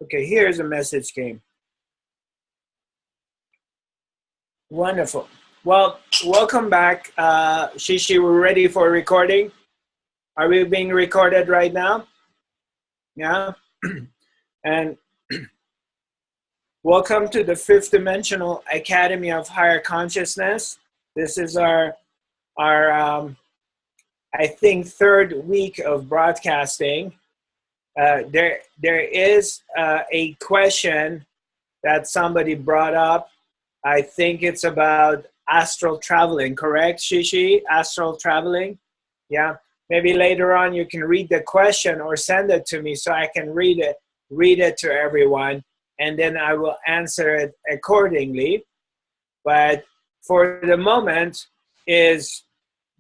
Okay, here's a message came. Wonderful. Well, welcome back. Shishi, we're ready for recording. Are we being recorded right now? Yeah. And welcome to the Fifth Dimensional Academy of Higher Consciousness. This is our I think, third week of broadcasting. There is a question that somebody brought up. I think it's about astral traveling, correct, Shishi? Astral traveling? Yeah. Maybe later on you can read the question or send it to me so I can read it to everyone, and then I will answer it accordingly. But for the moment, is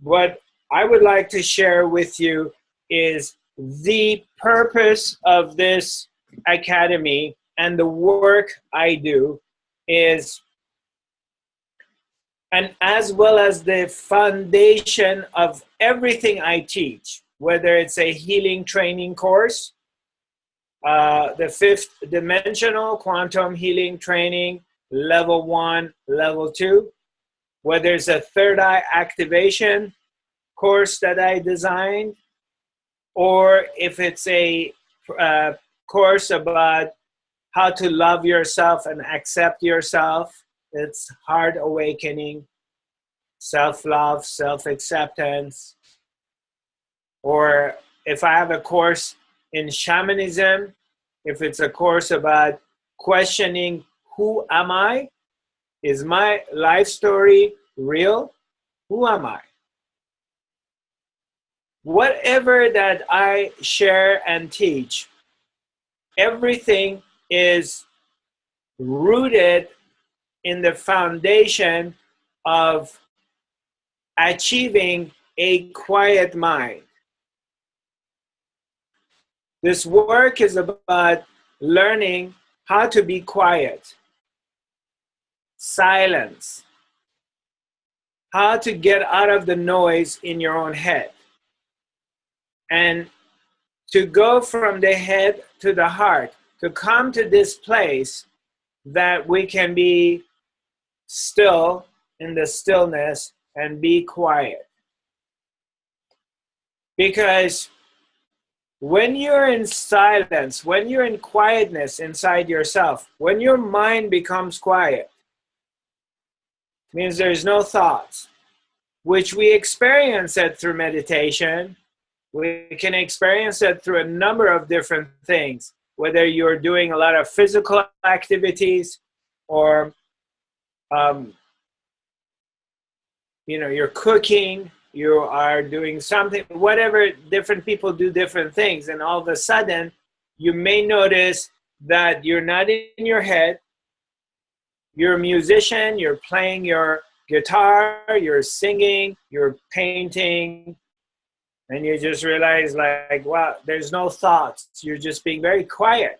what I would like to share with you is the purpose of this academy and the work I do is, and as well as the foundation of everything I teach, whether it's a healing training course, the Fifth Dimensional Quantum Healing Training, Level 1, Level 2, whether it's a third eye activation course that I designed, or if it's a course about how to love yourself and accept yourself. It's Heart Awakening, self-love, self-acceptance. Or if I have a course in shamanism, if it's a course about questioning who am I? Is my life story real? Who am I? Whatever that I share and teach, everything is rooted in the foundation of achieving a quiet mind. This work is about learning how to be quiet, silence, how to get out of the noise in your own head, and to go from the head to the heart, to come to this place that we can be still in the stillness and be quiet. Because when you're in silence, when you're in quietness inside yourself, when your mind becomes quiet, means there's no thoughts, which we experience it through meditation. We can experience it through a number of different things, whether you're doing a lot of physical activities or you're cooking, you are doing something, whatever. Different people do different things, and all of a sudden you may notice that you're not in your head. You're a musician, you're playing your guitar, you're singing, you're painting, and you just realize, like, wow, there's no thoughts. You're just being very quiet.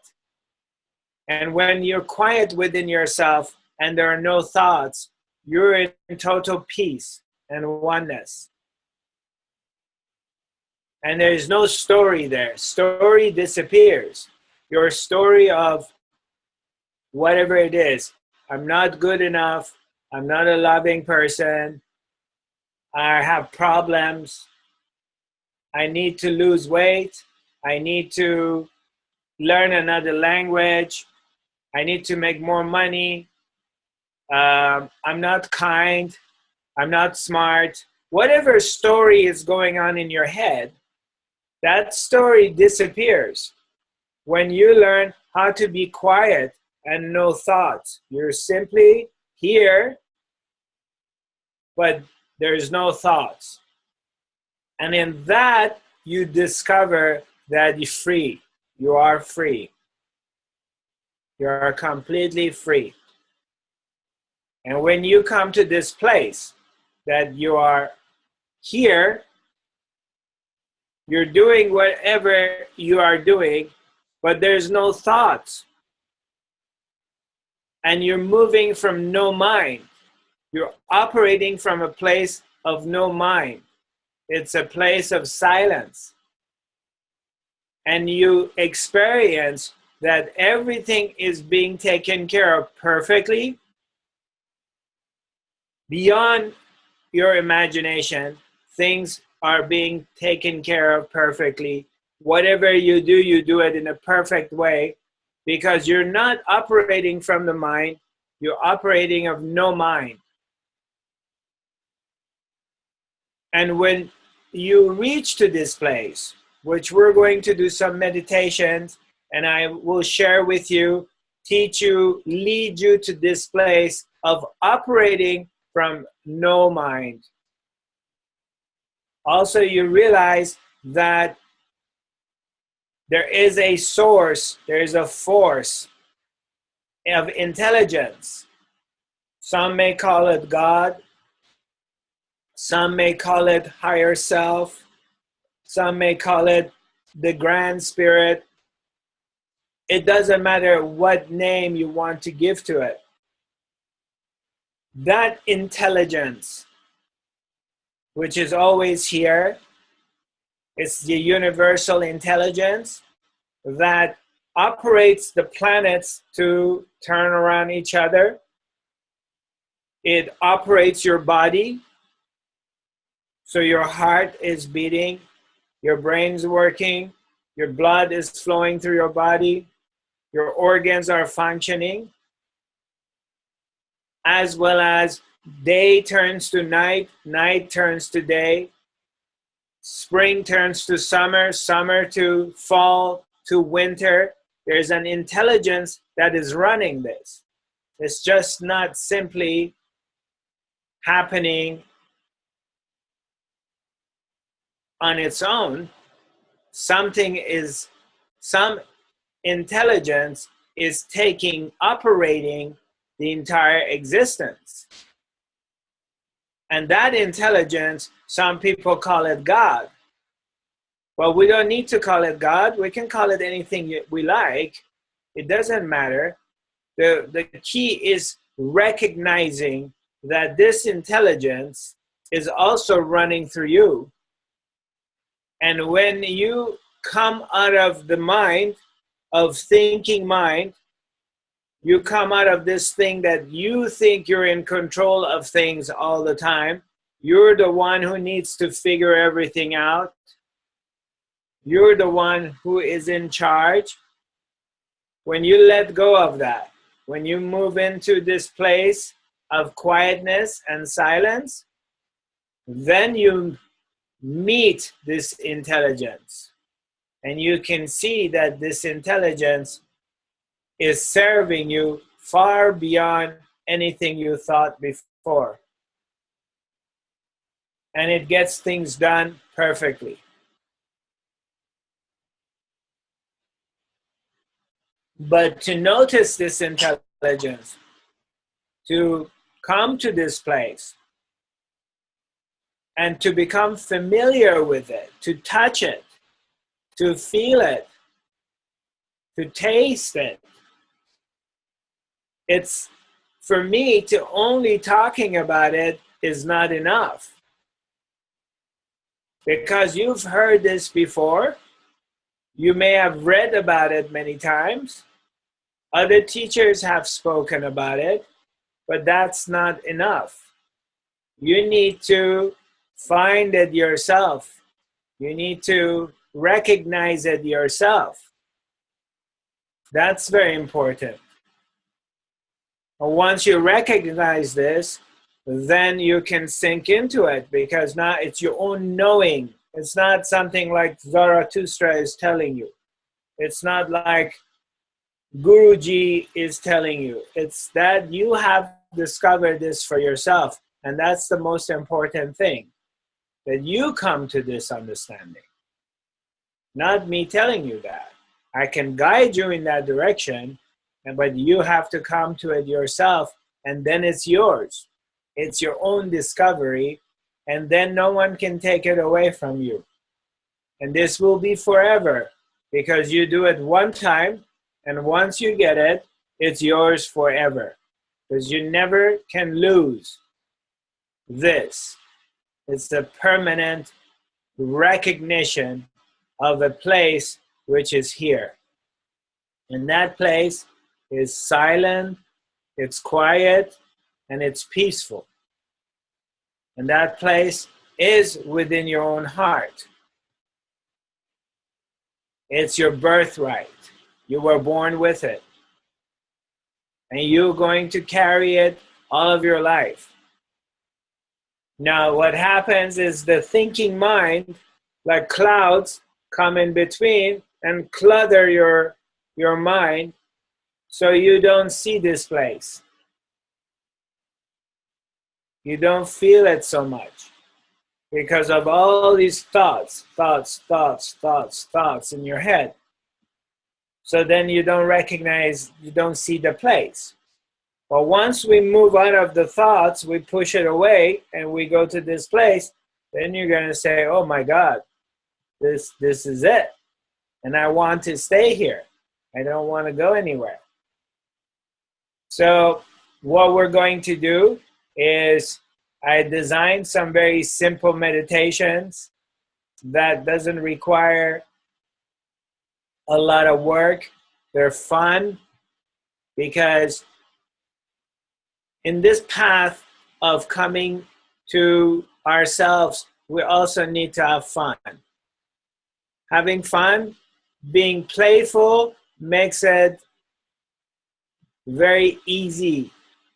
And when you're quiet within yourself and there are no thoughts, you're in total peace and oneness. And there's no story there. Story disappears. Your story of whatever it is. I'm not good enough. I'm not a loving person. I have problems. I need to lose weight. I need to learn another language. I need to make more money. I'm not kind. I'm not smart. Whatever story is going on in your head, that story disappears when you learn how to be quiet and no thoughts. You're simply here, but there's no thoughts. And in that, you discover that you're free. You are free. You are completely free. And when you come to this place that you are here, you're doing whatever you are doing, but there's no thoughts. And you're moving from no mind. You're operating from a place of no mind. It's a place of silence. And you experience that everything is being taken care of perfectly beyond your imagination. Things are being taken care of perfectly. Whatever you do it in a perfect way, because you're not operating from the mind, you're operating of no mind. And when you reach to this place, which we're going to do some meditations, and I will share with you, teach you, lead you to this place of operating from no mind. Also, you realize that there is a source, there is a force of intelligence. Some may call it God, some may call it higher self, some may call it the grand spirit. It doesn't matter what name you want to give to it. That intelligence, which is always here, it's the universal intelligence that operates the planets to turn around each other. It operates your body. So your heart is beating, your brain's working, your blood is flowing through your body, your organs are functioning, as well as day turns to night, night turns to day, spring turns to summer, summer to fall to winter. There's an intelligence that is running this. It's just not simply happening on its own. Some intelligence is operating the entire existence. And that intelligence, some people call it God. Well, we don't need to call it God. We can call it anything we like. It doesn't matter. The key is recognizing that this intelligence is also running through you. And when you come out of the mind, of thinking mind, you come out of this thing that you think you're in control of things all the time. You're the one who needs to figure everything out. You're the one who is in charge. When you let go of that, when you move into this place of quietness and silence, then you meet this intelligence. And you can see that this intelligence is serving you far beyond anything you thought before. And it gets things done perfectly. But to notice this intelligence, to come to this place, and to become familiar with it, to touch it, to feel it, to taste it. It's, for me, to only talking about it is not enough. Because you've heard this before. You may have read about it many times. Other teachers have spoken about it, but that's not enough. You need to find it yourself. You need to recognize it yourself. That's very important. And once you recognize this, then you can sink into it, because now it's your own knowing. It's not something like Zarathustra is telling you. It's not like Guruji is telling you. It's that you have discovered this for yourself. And that's the most important thing, that you come to this understanding. Not me telling you that. I can guide you in that direction, but you have to come to it yourself, and then it's yours. It's your own discovery, and then no one can take it away from you. And this will be forever, because you do it one time, and once you get it, it's yours forever. Because you never can lose this. It's the permanent recognition of a place which is here. And that place is silent, it's quiet, and it's peaceful. And that place is within your own heart. It's your birthright. You were born with it. And you're going to carry it all of your life. Now, what happens is the thinking mind, like clouds, come in between and clutter your mind so you don't see this place. You don't feel it so much because of all these thoughts in your head. So then you don't recognize, you don't see the place. But once we move out of the thoughts, we push it away and we go to this place, then you're going to say, oh my God, this is it. And I want to stay here. I don't want to go anywhere. So what we're going to do is I designed some very simple meditations that doesn't require a lot of work. They're fun because in this path of coming to ourselves, we also need to have fun. Having fun, being playful makes it very easy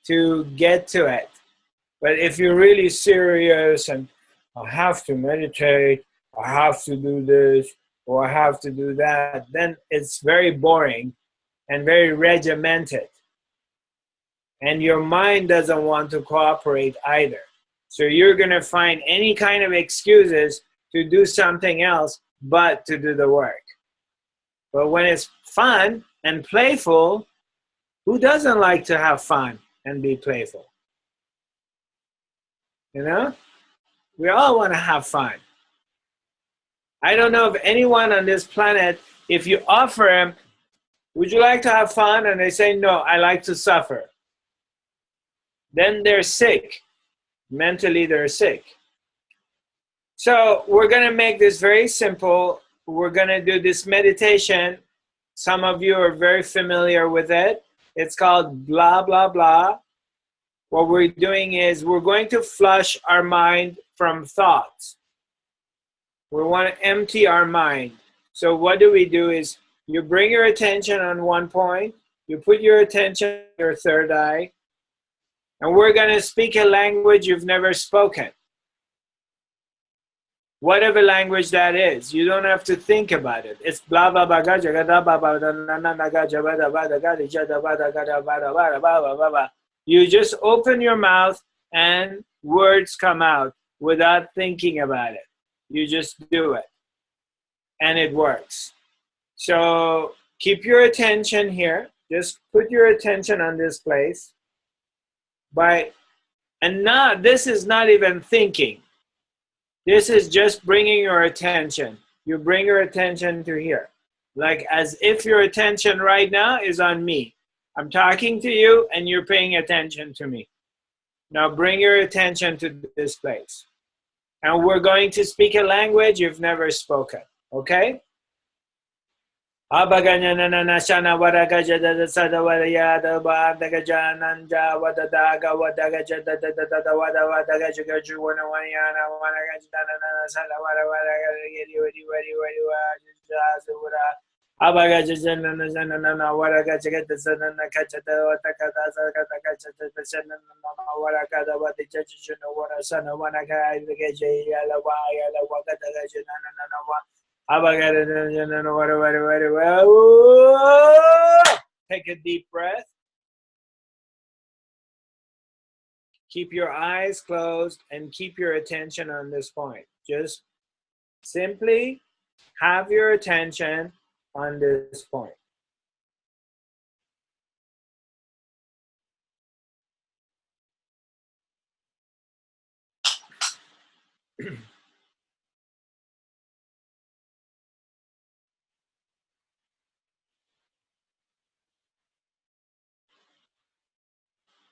to get to it. But if you're really serious and I have to meditate, I have to do this, or I have to do that, then it's very boring and very regimented. And your mind doesn't want to cooperate either. So you're going to find any kind of excuses to do something else but to do the work. But when it's fun and playful, who doesn't like to have fun and be playful? You know? We all want to have fun. I don't know of anyone on this planet, if you offer them, would you like to have fun? And they say, no, I like to suffer. Then they're sick. Mentally, they're sick. So we're going to make this very simple. We're going to do this meditation. Some of you are very familiar with it. It's called blah, blah, blah. What we're doing is we're going to flush our mind from thoughts. We want to empty our mind. So what do we do is you bring your attention on one point, you put your attention on your third eye, and we're going to speak a language you've never spoken. Whatever language that is, you don't have to think about it. It's blah blah blah blah. You just open your mouth and words come out without thinking about it. You just do it, and it works. So keep your attention here. Just put your attention on this place. This is not even thinking. This is just bringing your attention. You bring your attention to here. Like as if your attention right now is on me. I'm talking to you and you're paying attention to me. Now bring your attention to this place. And we're going to speak a language you've never spoken. Okay? Take a deep breath. Keep your eyes closed and keep your attention on this point. Just simply have your attention on this point.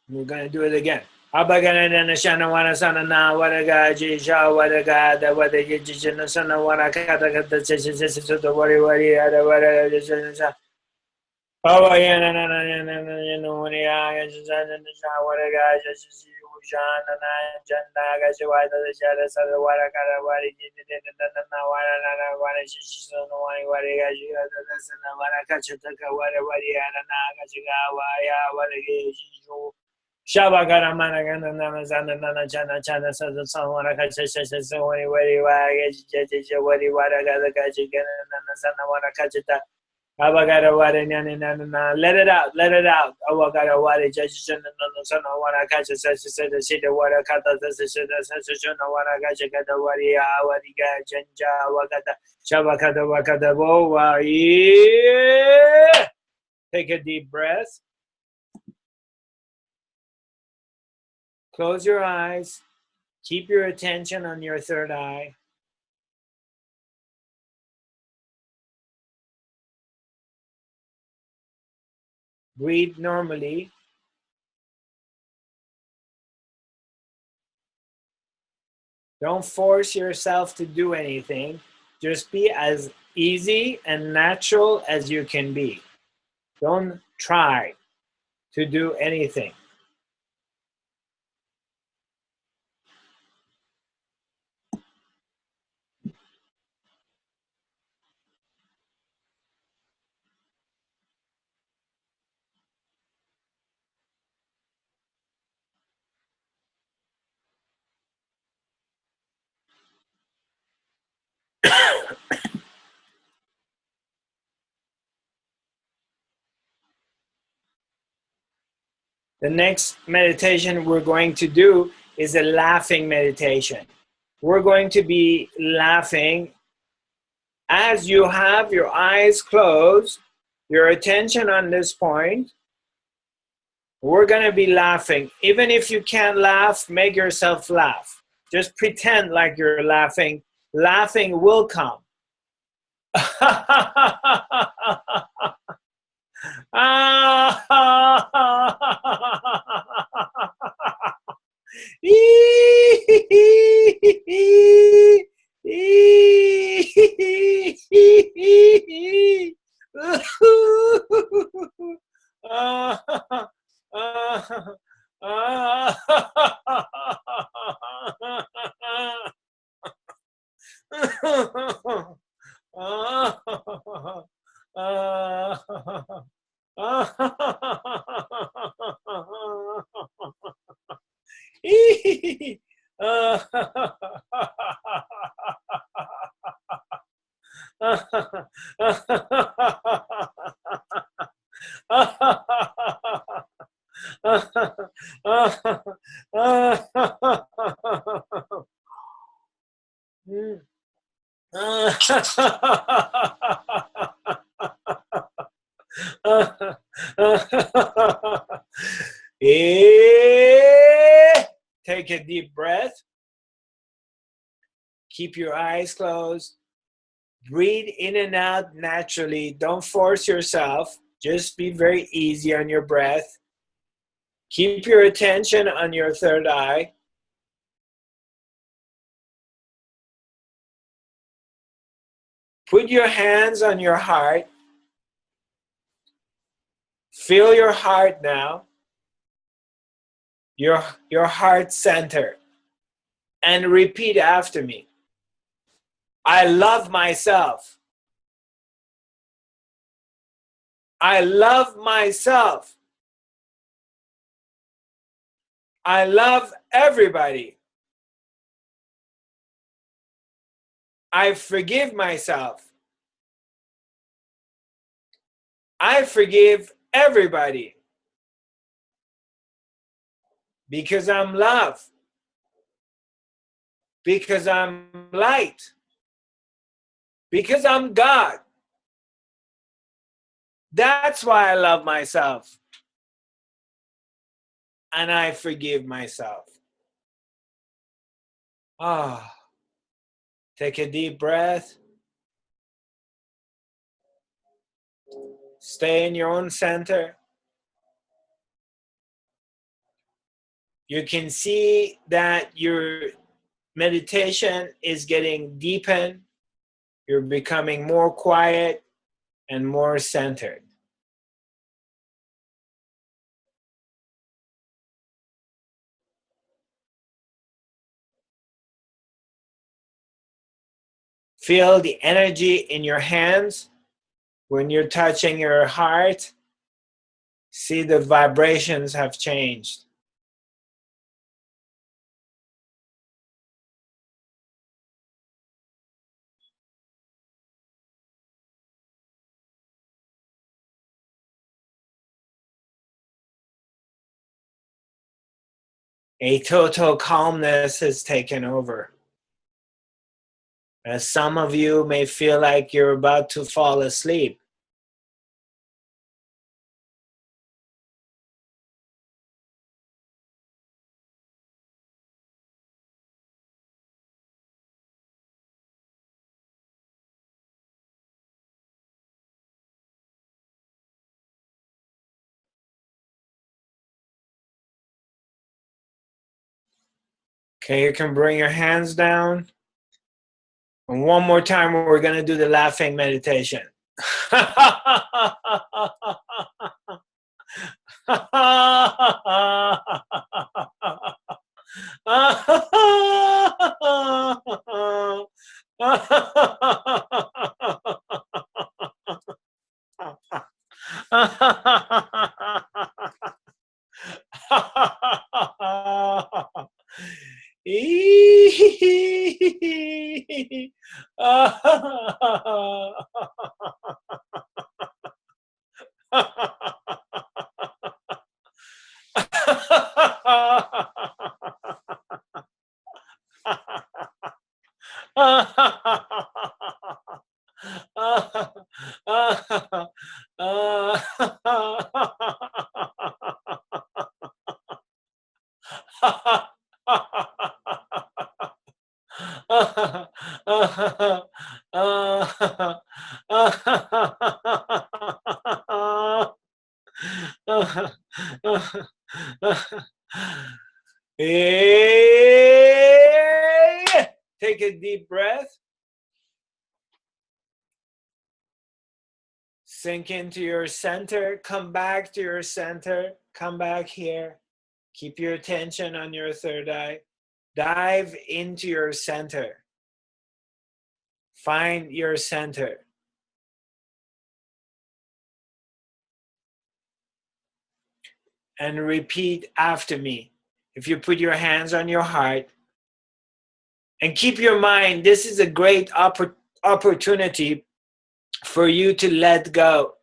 We're going to do it again. Oh, yeah, no, no, no, no, no, no, no, no, when I got you, what I got, just you, John, and I, John, I got you, why the shadow, so the water got a what he did, and what is just no one, what he got you, this and what I got you, took a what he had, and I got you, why, what it is, you. Shabagara Managana Namazana Chana Chana says the song when I catch a session, so anyway, I get you, what he what I got the catch again, and the son I want to catch it. Let it out, let it out. Oh, I got a water judge, and the son I want to catch a session, said the city water cut the session, I want to catch a cat, what he got, Jenja, Wakata, Shabakata, Wakata, yeah. Take a deep breath. Close your eyes. Keep your attention on your third eye. Breathe normally. Don't force yourself to do anything. Just be as easy and natural as you can be. Don't try to do anything. The next meditation we're going to do is a laughing meditation. We're going to be laughing as you have your eyes closed, your attention on this point. We're going to be laughing. Even if you can't laugh, make yourself laugh. Just pretend like you're laughing. Laughing will come. Take a deep breath. Keep your eyes closed. Breathe in and out naturally. Don't force yourself. Just be very easy on your breath. Keep your attention on your third eye. Put your hands on your heart. Feel your heart now. Your heart center. And repeat after me. I love myself. I love myself. I love everybody. I forgive myself. I forgive everybody. Because I'm love. Because I'm light. Because I'm God. That's why I love myself. And I forgive myself. Ah. Take a deep breath. Stay in your own center. You can see that your meditation is getting deepened. You're becoming more quiet and more centered. Feel the energy in your hands when you're touching your heart. See the vibrations have changed. A total calmness has taken over. As some of you may feel like you're about to fall asleep. Okay, you can bring your hands down. And one more time, we're going to do the laughing meditation. Take a deep breath. Sink into your center. Come back to your center. Come back here. Keep your attention on your third eye. Dive into your center. Find your center. And repeat after me. If you put your hands on your heart and keep your mind, this is a great opportunity for you to let go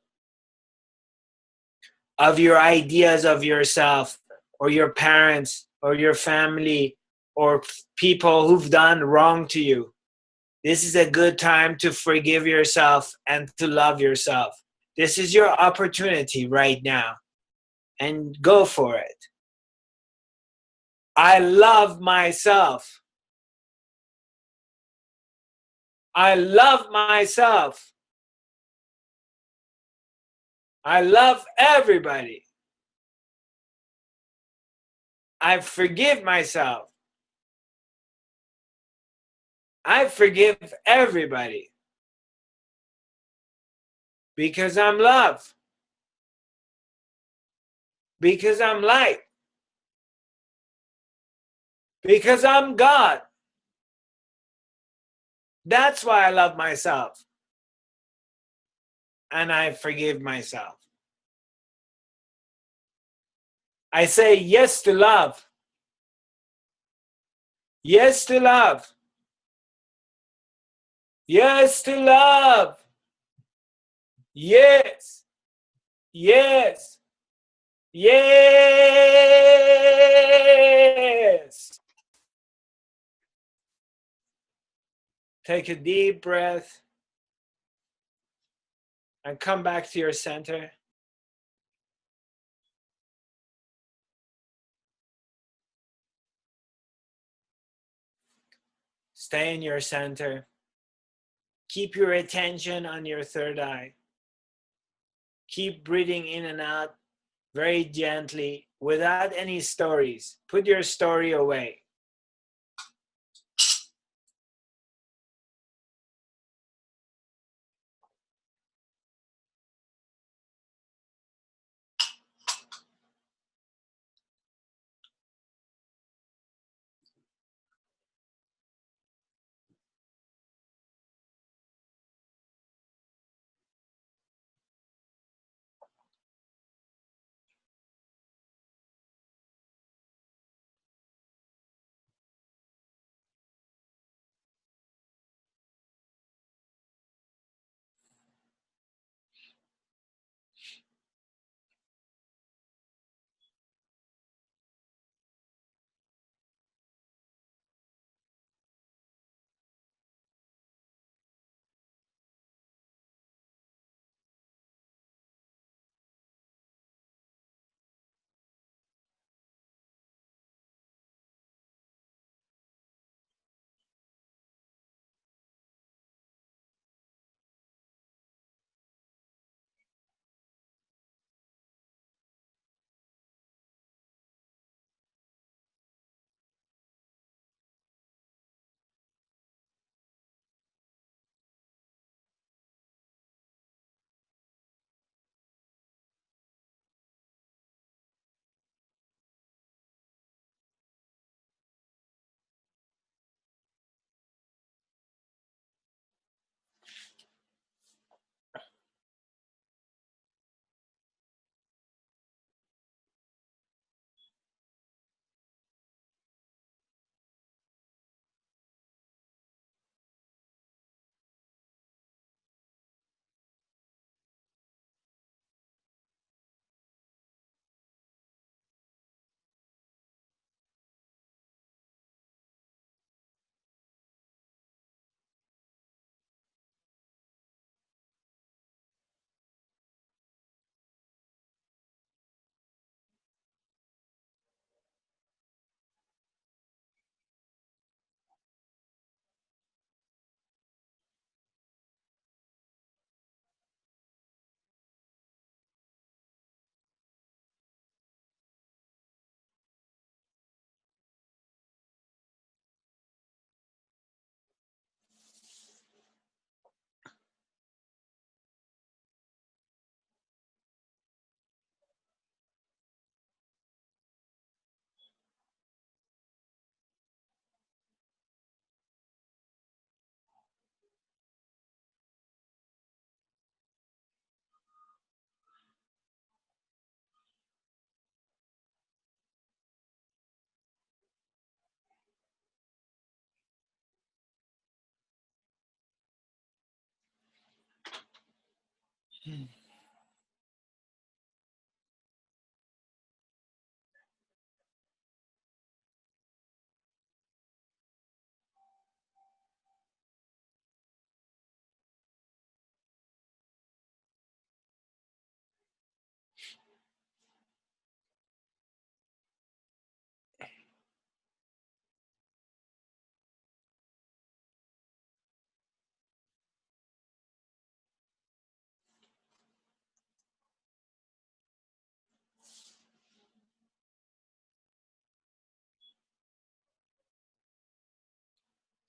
of your ideas of yourself or your parents or your family or people who've done wrong to you. This is a good time to forgive yourself and to love yourself. This is your opportunity right now, and go for it. I love myself. I love myself. I love everybody. I forgive myself. I forgive everybody. Because I'm love. Because I'm light. Because I'm God. That's why I love myself. And I forgive myself. I say yes to love. Yes to love. Yes to love. Yes. Yes. Yes. Take a deep breath and come back to your center. Stay in your center. Keep your attention on your third eye. Keep breathing in and out very gently without any stories. Put your story away.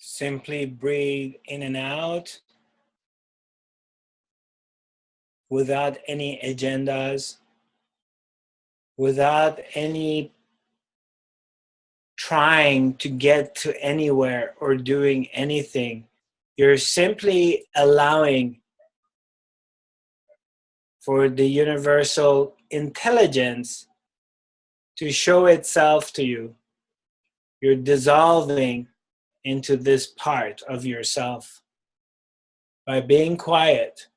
Simply breathe in and out without any agendas, without any trying to get to anywhere or doing anything. You're simply allowing for the universal intelligence to show itself to you. You're dissolving into this part of yourself by being quiet.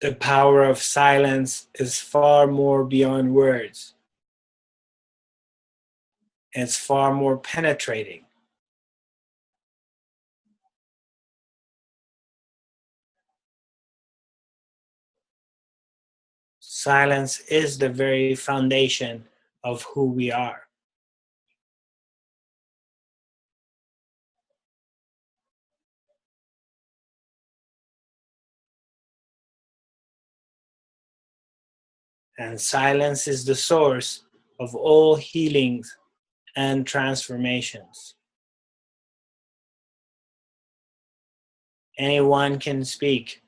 The power of silence is far more beyond words. It's far more penetrating. Silence is the very foundation of who we are. And silence is the source of all healings and transformations. Anyone can speak,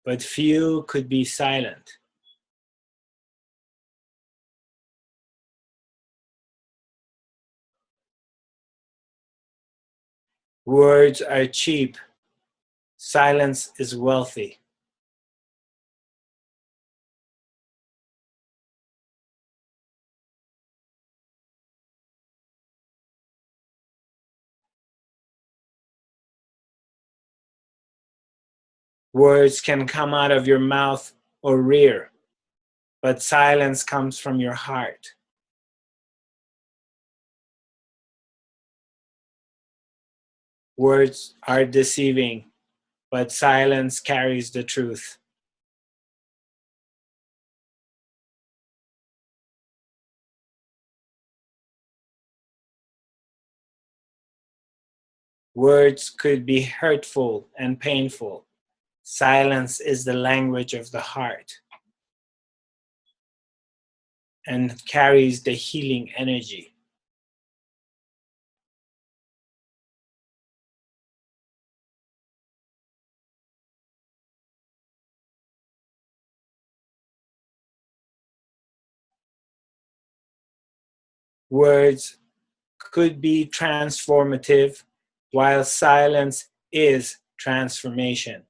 but few could be silent. Words are cheap. Silence is wealthy. Words can come out of your mouth or rear, but silence comes from your heart. Words are deceiving, but silence carries the truth. Words could be hurtful and painful. Silence is the language of the heart and carries the healing energy. Words could be transformative, while silence is transformation.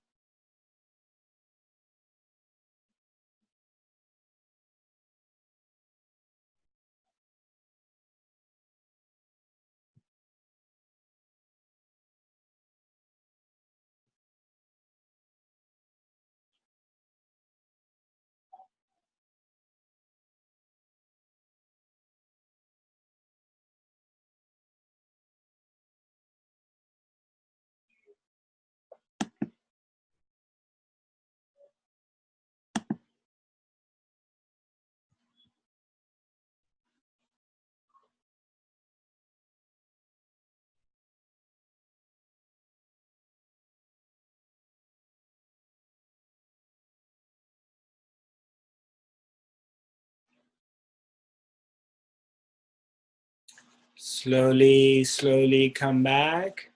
Slowly, slowly come back.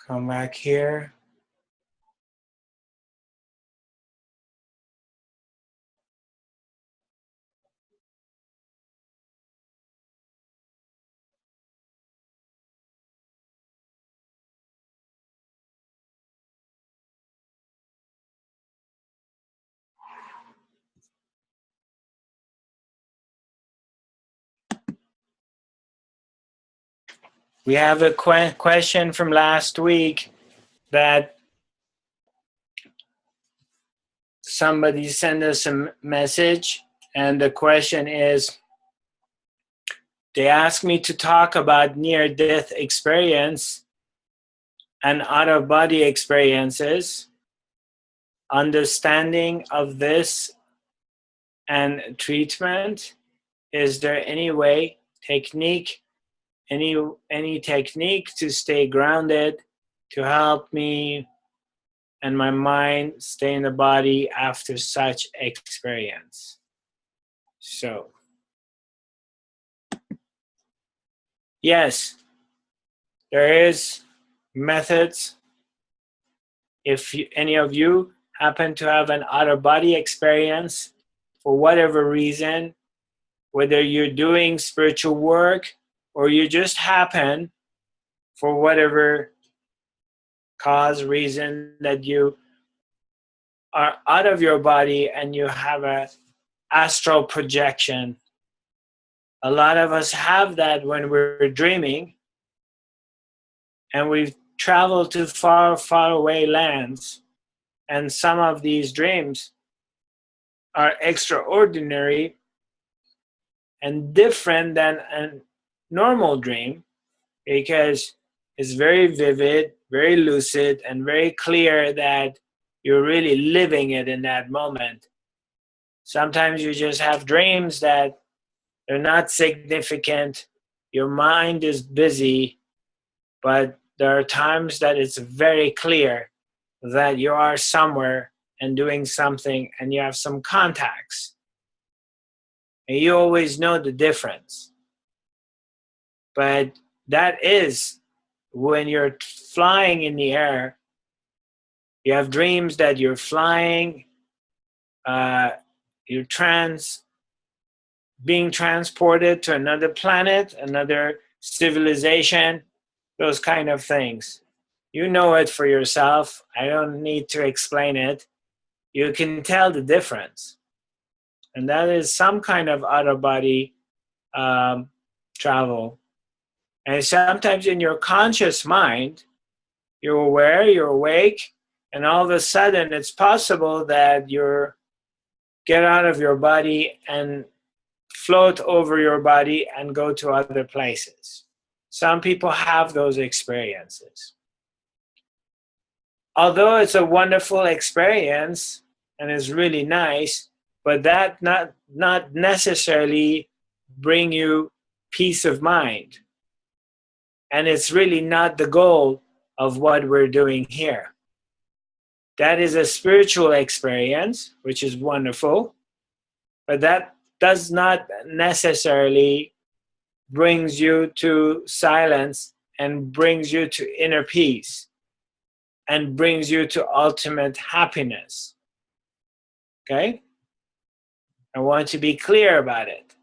Come back here. We have a question from last week that somebody sent us a message, and the question is, they asked me to talk about near-death experience and out-of-body experiences, understanding of this and treatment. Is there any way, technique, any technique to stay grounded, to help me and my mind stay in the body after such experience? So, yes, there is methods. If any of you happen to have an out-of-body experience for whatever reason, whether you're doing spiritual work or you just happen, for whatever cause, reason, that you are out of your body and you have a astral projection. A lot of us have that when we're dreaming, and we've traveled to far, far away lands, and some of these dreams are extraordinary and different than a normal dream, because it's very vivid, very lucid, and very clear that you're really living it in that moment. Sometimes you just have dreams that they're not significant. Your mind is busy, but there are times that it's very clear that you are somewhere and doing something, and you have some contacts. And you always know the difference. But that is when you're flying in the air. You have dreams that you're flying, you're being transported to another planet, another civilization, those kind of things. You know it for yourself. I don't need to explain it. You can tell the difference. And that is some kind of out-of-body travel. And sometimes in your conscious mind, you're aware, you're awake, and all of a sudden it's possible that you get out of your body and float over your body and go to other places. Some people have those experiences. Although it's a wonderful experience and it's really nice, but that not necessarily bring you peace of mind. And it's really not the goal of what we're doing here. That is a spiritual experience, which is wonderful, but that does not necessarily brings you to silence and brings you to inner peace and brings you to ultimate happiness. Okay? I want to be clear about it.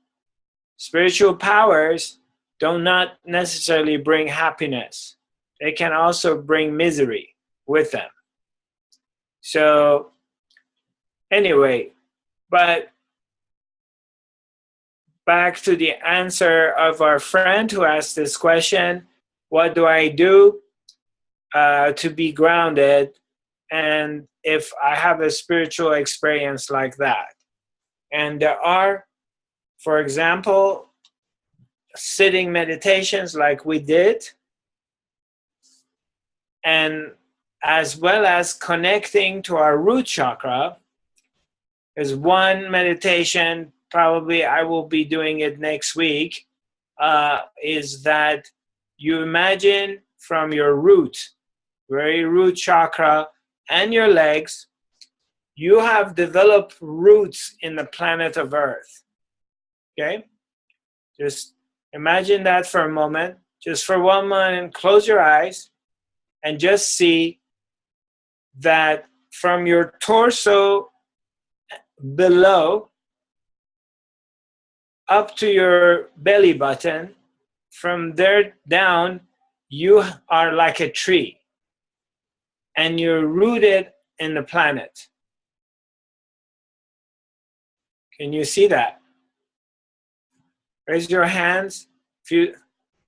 Spiritual powers do not necessarily bring happiness. They can also bring misery with them. So anyway, but back to the answer of our friend who asked this question, what do I do to be grounded? And if I have a spiritual experience like that. And there are, for example, sitting meditations like we did, and as well as connecting to our root chakra. Is one meditation, probably I will be doing it next week, is that you imagine from your root, very root chakra, and your legs, you have developed roots in the planet of Earth. Okay? Just imagine that for a moment. Just for 1 moment, close your eyes and just see that from your torso below up to your belly button, from there down, you are like a tree and you're rooted in the planet. Can you see that? Raise your hands. If you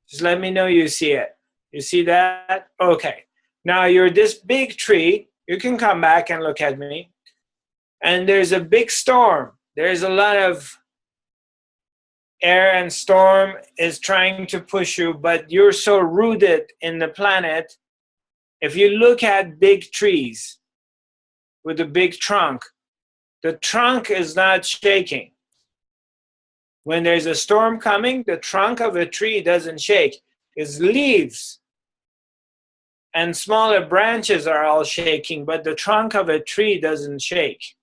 just let me know you see it. You see that? Okay. Now you're this big tree. You can come back and look at me. And there's a big storm. There's a lot of air and storm is trying to push you, but you're so rooted in the planet. If you look at big trees with a big trunk, the trunk is not shaking. When there's a storm coming, the trunk of a tree doesn't shake. Its leaves and smaller branches are all shaking, but the trunk of a tree doesn't shake.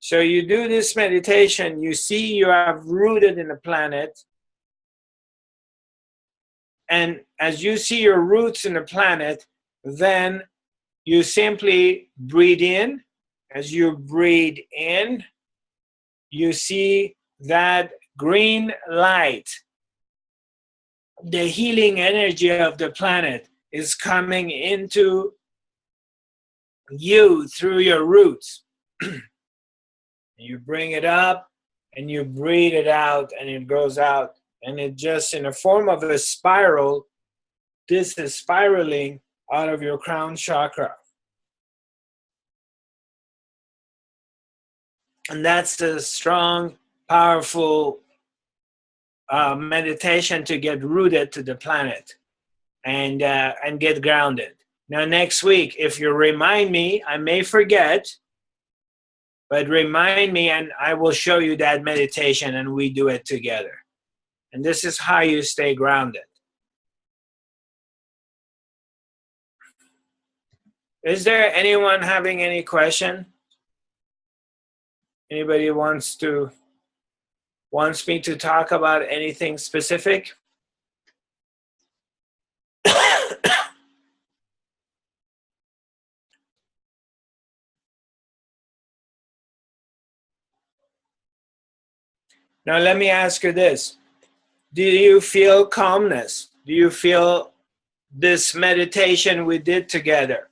So you do this meditation, you see you have rooted in the planet. And as you see your roots in the planet, then you simply breathe in. As you breathe in, you see that green light, the healing energy of the planet is coming into you through your roots. You bring it up and you breathe it out and it goes out. And it just, in the form of a spiral, this is spiraling out of your crown chakra. And that's a strong, powerful meditation to get rooted to the planet and get grounded. Now, next week, if you remind me, I may forget, but remind me and I will show you that meditation and we do it together. And this is how you stay grounded. Is there anyone having any question? Anybody wants me to talk about anything specific? Now let me ask you this. Do you feel calmness? Do you feel this meditation we did together?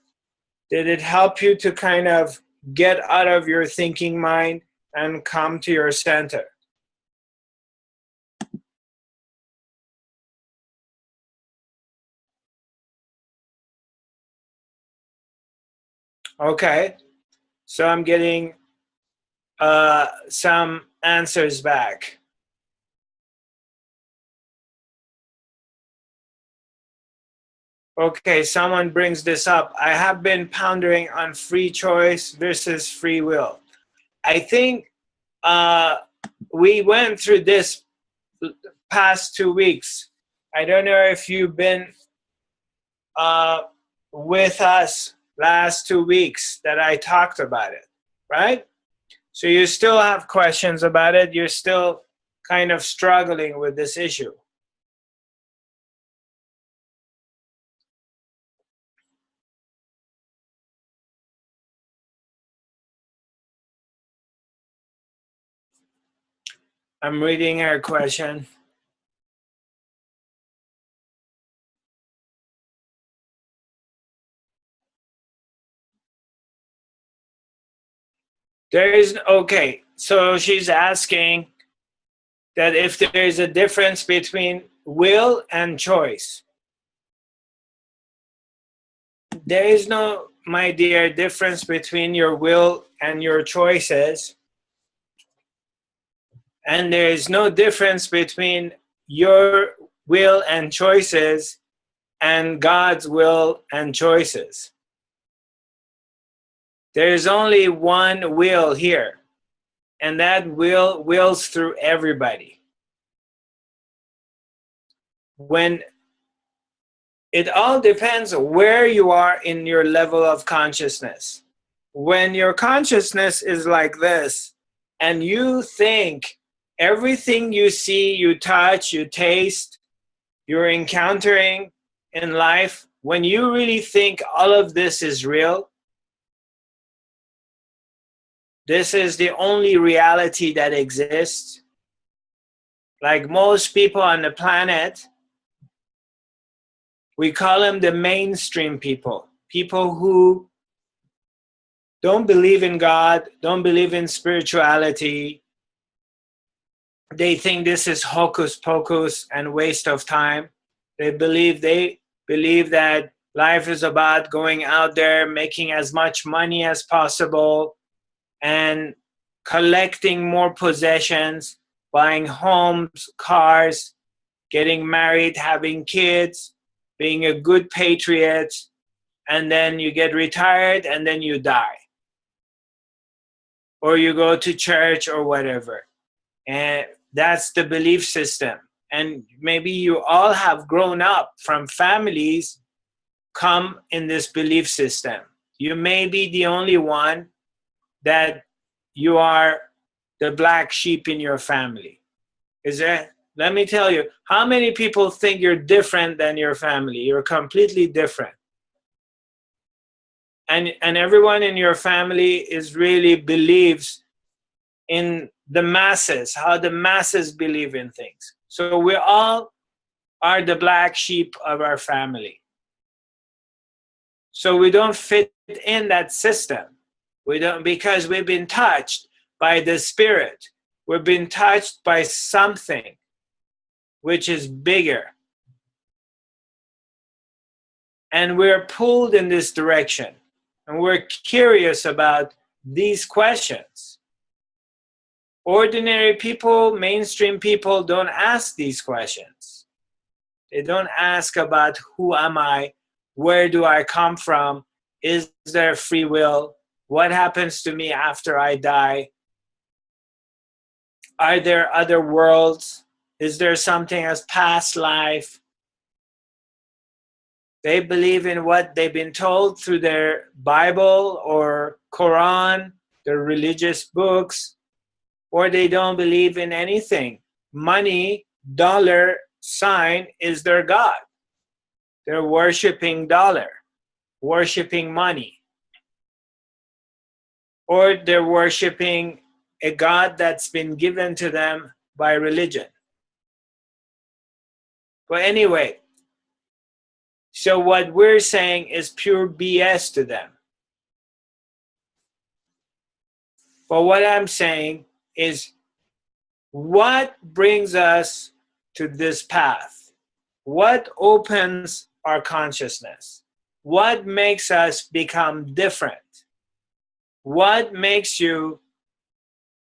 Did it help you to kind of get out of your thinking mind and come to your center? Okay, so I'm getting some answers back. Okay, someone brings this up. I have been pondering on free choice versus free will. I think we went through this past 2 weeks. I don't know if you've been with us last 2 weeks that I talked about it, right? So you still have questions about it. You're still kind of struggling with this issue. I'm reading her question. There is, okay, so she's asking that if there is a difference between will and choice. There is no, my dear, difference between your will and your choices. And there is no difference between your will and choices and God's will and choices. There is only one will here, and that will wills through everybody. When it all depends where you are in your level of consciousness. When your consciousness is like this, and you think everything you see, you touch, you taste, you're encountering in life, when you really think all of this is real, this is the only reality that exists. Like most people on the planet, we call them the mainstream people. People who don't believe in God, don't believe in spirituality. They think this is hocus pocus and waste of time. They believe that life is about going out there, making as much money as possible, and collecting more possessions, buying homes, cars, getting married, having kids, being a good patriot, and then you get retired and then you die. Or you go to church or whatever. And that's the belief system. And maybe you all have grown up from families come in this belief system. You may be the only one that you are the black sheep in your family. Is there? Let me tell you, how many people think you're different than your family? You're completely different. And everyone in your family is really believes in the masses, how the masses believe in things. So we all are the black sheep of our family. So we don't fit in that system. We don't, because we've been touched by the spirit. We've been touched by something which is bigger. And we're pulled in this direction. And we're curious about these questions. Ordinary people, mainstream people don't ask these questions. They don't ask about who am I, where do I come from, is there free will, what happens to me after I die, are there other worlds, is there something as past life. They believe in what they've been told through their Bible or Quran, their religious books, or they don't believe in anything. Money, dollar sign is their God. They're worshiping dollar, worshiping money. Or they're worshiping a God that's been given to them by religion. But anyway, so what we're saying is pure BS to them. But what I'm saying is, what brings us to this path? What opens our consciousness? What makes us become different? What makes you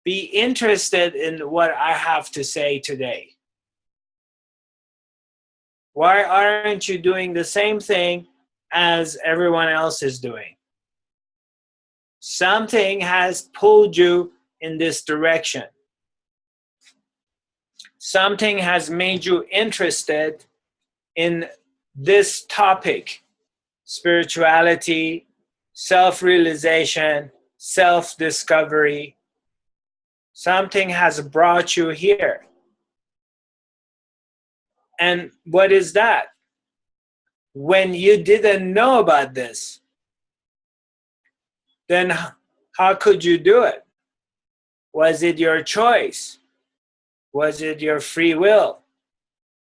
be interested in what I have to say today? Why aren't you doing the same thing as everyone else is doing? Something has pulled you in this direction. Something has made you interested in this topic: spirituality, self-realization, self-discovery. Something has brought you here. And what is that? When you didn't know about this, then how could you do it? Was it your choice? Was it your free will?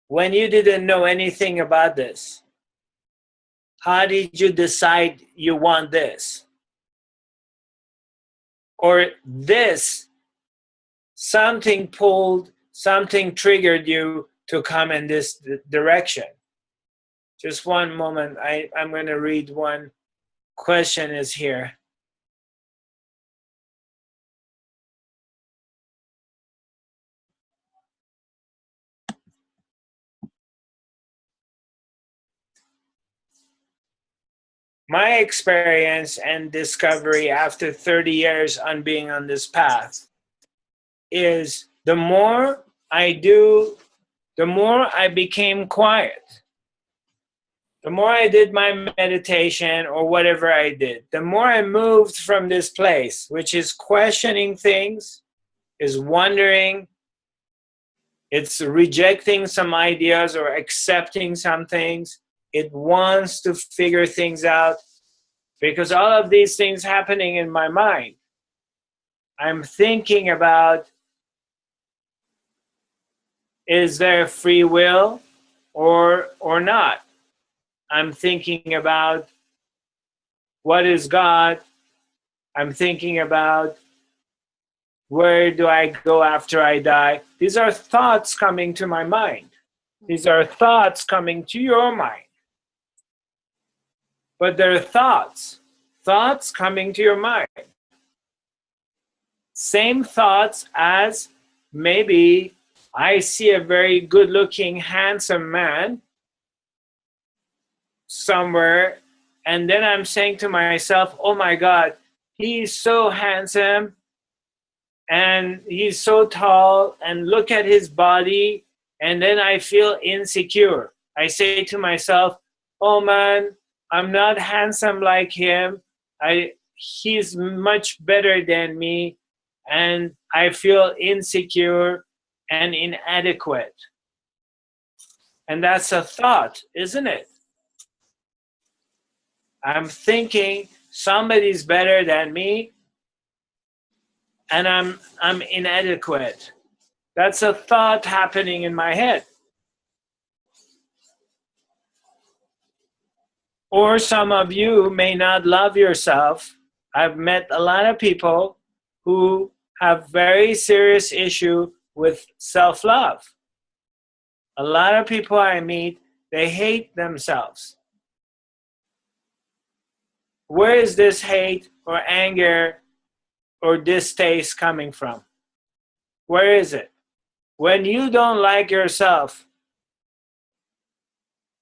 When you didn't know anything about this, how did you decide you want this? Or this, something pulled, something triggered you to come in this direction. Just one moment, I'm going to read one question is here. My experience and discovery after 30 years on being on this path is the more I do, the more I became quiet. The more I did my meditation or whatever I did, the more I moved from this place, which is questioning things, is wondering, it's rejecting some ideas or accepting some things. It wants to figure things out because all of these things happening in my mind. I'm thinking about, is there free will or not? I'm thinking about what is God. I'm thinking about where do I go after I die. These are thoughts coming to my mind. These are thoughts coming to your mind. But they're thoughts coming to your mind. Same thoughts as maybe I see a very good-looking, handsome man somewhere, and then I'm saying to myself, oh my God, he's so handsome, and he's so tall, and look at his body, and then I feel insecure. I say to myself, oh man, I'm not handsome like him. He's much better than me, and I feel insecure and inadequate. And that's a thought, isn't it? I'm thinking somebody's better than me, and I'm inadequate. That's a thought happening in my head. Or some of you may not love yourself. I've met a lot of people who have very serious issue with self-love. A lot of people I meet, they hate themselves. Where is this hate or anger or distaste coming from? Where is it? When you don't like yourself,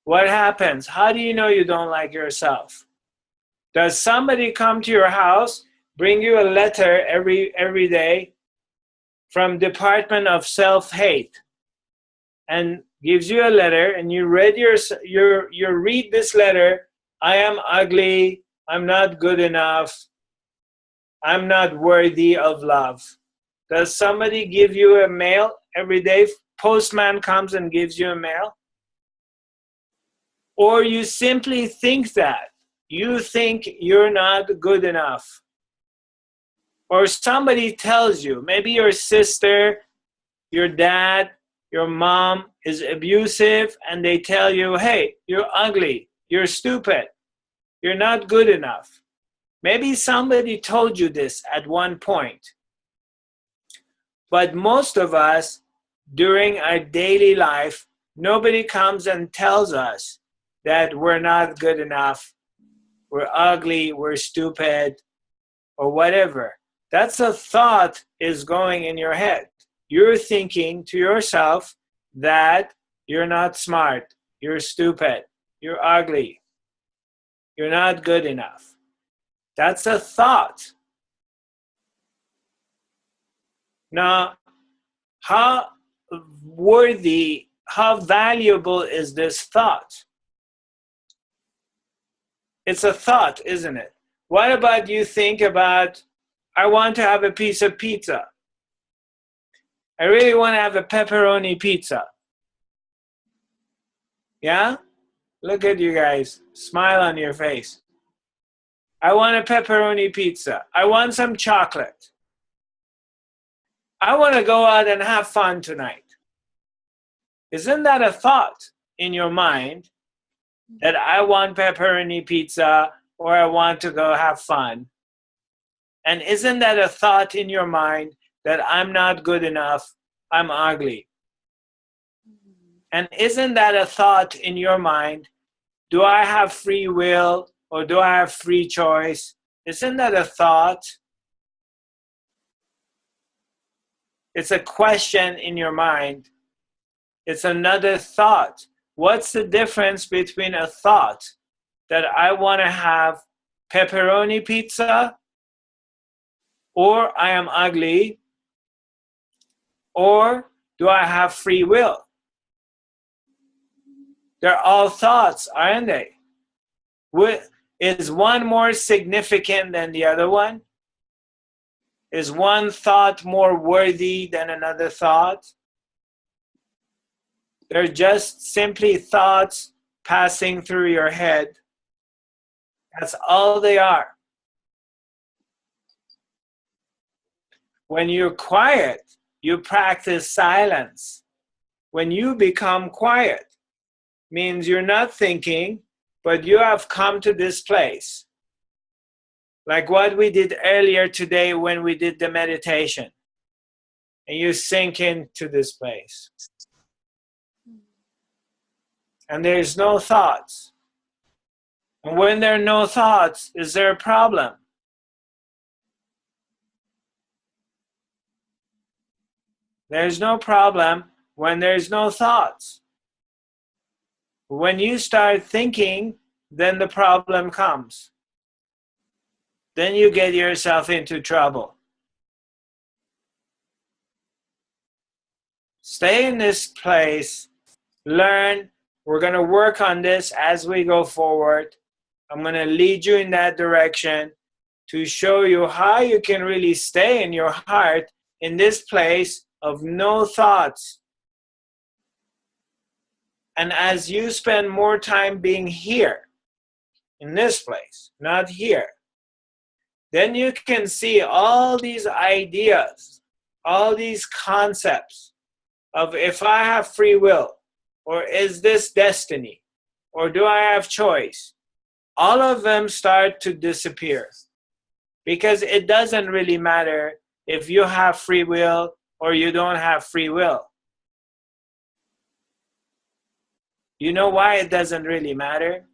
what happens? How do you know you don't like yourself? Does somebody come to your house, bring you a letter every day from Department of Self-Hate, and gives you a letter, and you read you read this letter, I am ugly, I'm not good enough, I'm not worthy of love. Does somebody give you a mail every day? Postman comes and gives you a mail? Or you simply think that. You think you're not good enough. Or somebody tells you, maybe your sister, your dad, your mom is abusive, and they tell you, hey, you're ugly, you're stupid, you're not good enough. Maybe somebody told you this at one point. But most of us, during our daily life, nobody comes and tells us that we're not good enough, we're ugly, we're stupid, or whatever. That's a thought is going in your head. You're thinking to yourself that you're not smart, you're stupid, you're ugly, you're not good enough. That's a thought. Now, how worthy, how valuable is this thought? It's a thought, isn't it? What about you think about, I want to have a piece of pizza. I really want to have a pepperoni pizza. Yeah? Look at you guys. Smile on your face. I want a pepperoni pizza. I want some chocolate. I want to go out and have fun tonight. Isn't that a thought in your mind that I want pepperoni pizza or I want to go have fun? And isn't that a thought in your mind that I'm not good enough, I'm ugly? And isn't that a thought in your mind, do I have free will or do I have free choice? Isn't that a thought? It's a question in your mind. It's another thought. What's the difference between a thought that I want to have pepperoni pizza, or I am ugly, or do I have free will? They're all thoughts, aren't they? Is one more significant than the other one? Is one thought more worthy than another thought? They're just simply thoughts passing through your head. That's all they are. When you're quiet, you practice silence. When you become quiet, means you're not thinking, but you have come to this place. Like what we did earlier today when we did the meditation. And you sink into this place. And there's no thoughts. And when there are no thoughts, is there a problem? There's no problem when there's no thoughts. When you start thinking, then the problem comes. Then you get yourself into trouble. Stay in this place, learn. We're going to work on this as we go forward. I'm going to lead you in that direction to show you how you can really stay in your heart in this place of no thoughts. And as you spend more time being here, in this place, not here, then you can see all these ideas, all these concepts of if I have free will, or is this destiny, or do I have choice? All of them start to disappear because it doesn't really matter if you have free will or you don't have free will. You know why it doesn't really matter?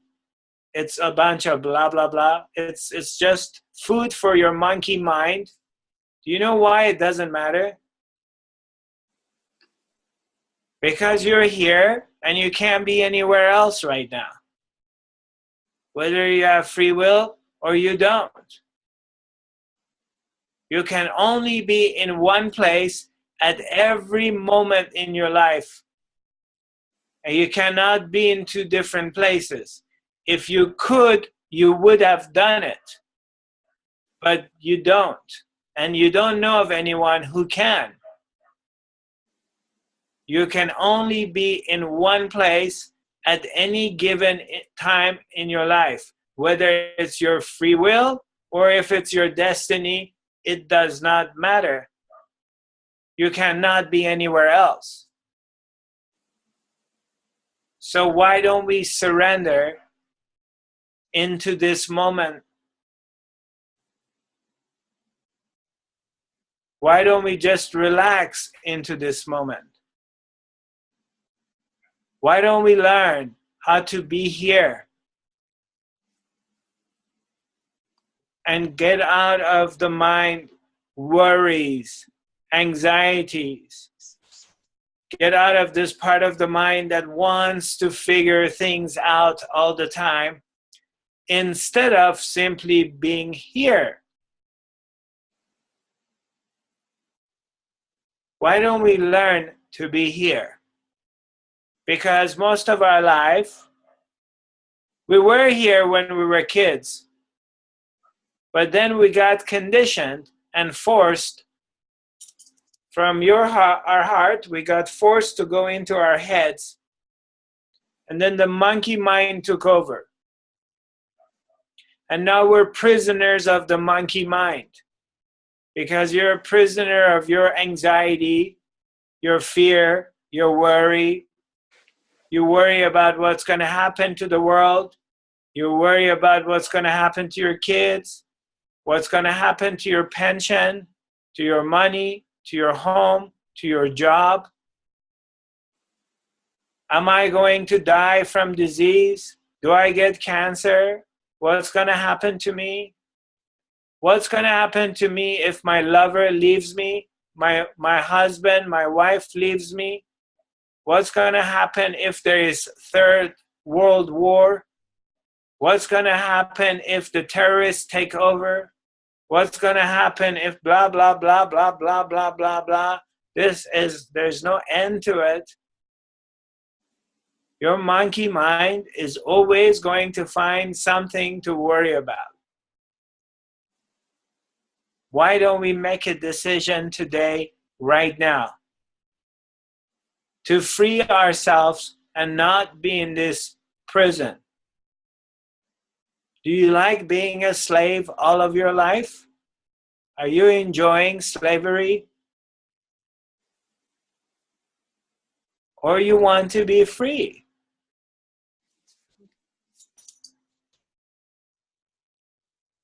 It's a bunch of blah, blah, blah. It's just food for your monkey mind. Do you know why it doesn't matter? Because you're here and you can't be anywhere else right now. Whether you have free will or you don't. You can only be in one place at every moment in your life. And you cannot be in two different places. If you could, you would have done it. But you don't. And you don't know of anyone who can. You can only be in one place at any given time in your life. Whether it's your free will or if it's your destiny, it does not matter. You cannot be anywhere else. So why don't we surrender into this moment? Why don't we just relax into this moment? Why don't we learn how to be here and get out of the mind worries, anxieties? Get out of this part of the mind that wants to figure things out all the time instead of simply being here. Why don't we learn to be here? Because most of our life, we were here when we were kids, but then we got conditioned and forced from our heart, we got forced to go into our heads, and then the monkey mind took over. And now we're prisoners of the monkey mind because you're a prisoner of your anxiety, your fear, your worry. You worry about what's going to happen to the world. You worry about what's going to happen to your kids, what's going to happen to your pension, to your money, to your home, to your job. Am I going to die from disease? Do I get cancer? What's going to happen to me? What's going to happen to me if my lover leaves me? My husband, my wife leaves me? What's going to happen if there is third world war? What's going to happen if the terrorists take over? What's going to happen if blah, blah, blah, blah, blah, blah, blah, blah? There's no end to it. Your monkey mind is always going to find something to worry about. Why don't we make a decision today, right now, to free ourselves and not be in this prison? Do you like being a slave all of your life? Are you enjoying slavery? Or you want to be free?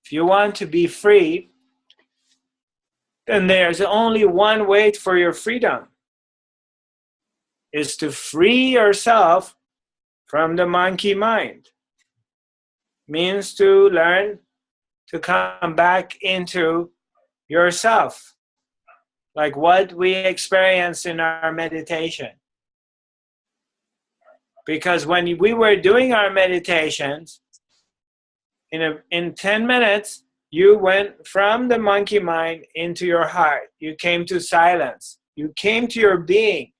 If you want to be free, then there's only one way for your freedom, is to free yourself from the monkey mind. Means to learn to come back into yourself, like what we experience in our meditation. Because when we were doing our meditations, in 10 minutes, you went from the monkey mind into your heart. You came to silence. You came to your being,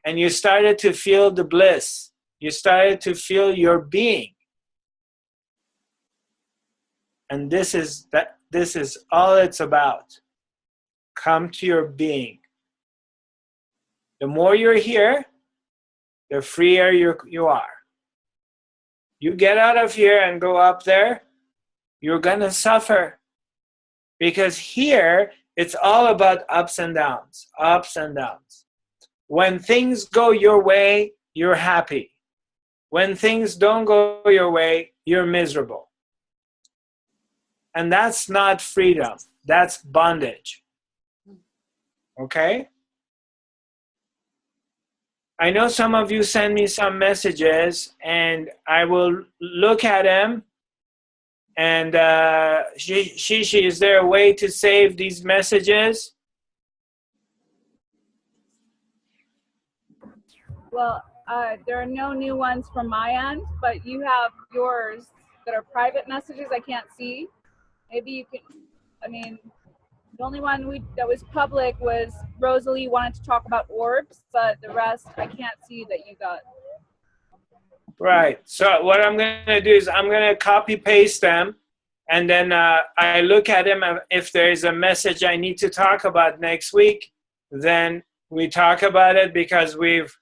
and you started to feel the bliss. You started to feel your being. And this is all it's about. Come to your being. The more you're here, the freer you are. You get out of here and go up there, you're gonna suffer. Because here, it's all about ups and downs, ups and downs. When things go your way, you're happy. When things don't go your way, you're miserable. And that's not freedom, that's bondage. Okay? I know some of you send me some messages, and I will look at them. And Shishi, is there a way to save these messages? Well, there are no new ones from my end, but you have yours that are private messages I can't see. Maybe you can, I mean, the only one that was public was Rosalie wanted to talk about orbs, but the rest I can't see that you got. Right. So what I'm going to do is I'm going to copy paste them, and then I look at them. If there is a message I need to talk about next week, then we talk about it, because we've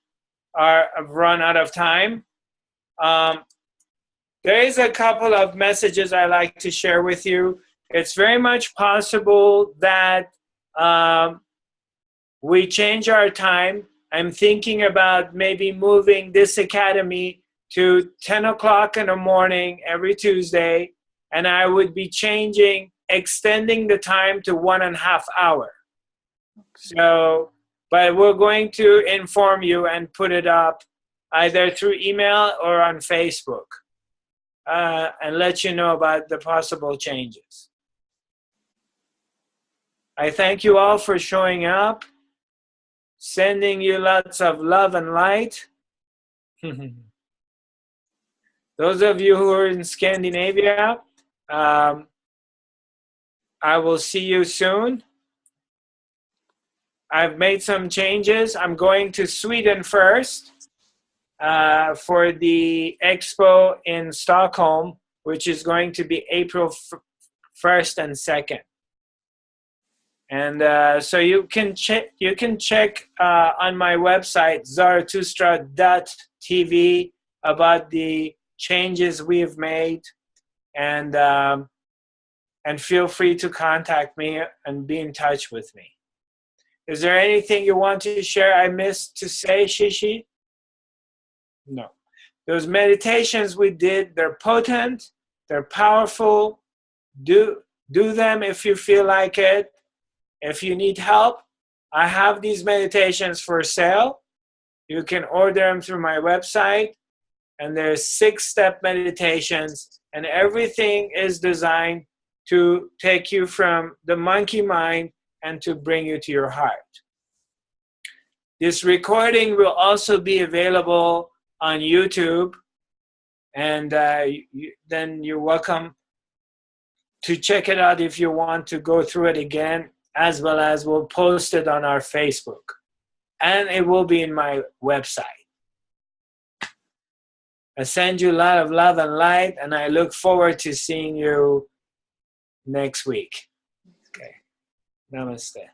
run out of time. There is a couple of messages I like to share with you. It's very much possible that we change our time. I'm thinking about maybe moving this academy to 10 o'clock in the morning every Tuesday, and I would be extending the time to 1.5 hours. So, but we're going to inform you and put it up either through email or on Facebook, and let you know about the possible changes. I thank you all for showing up, sending you lots of love and light. Those of you who are in Scandinavia, I will see you soon. I've made some changes. I'm going to Sweden first for the expo in Stockholm, which is going to be April 1st and 2nd. And so you can check on my website, Zarathustra.tv, about the changes we've made, and and feel free to contact me and be in touch with me. Is there anything you want to share I missed to say, Shishi? No. Those meditations we did, they're potent, they're powerful. Do them if you feel like it. If you need help, I have these meditations for sale. You can order them through my website, and there's 6-step meditations, and everything is designed to take you from the monkey mind and to bring you to your heart. This recording will also be available on YouTube, and then you're welcome to check it out if you want to go through it again, as well as we'll post it on our Facebook, and it will be in my website. I send you a lot of love and light, and I look forward to seeing you next week. Okay. Namaste.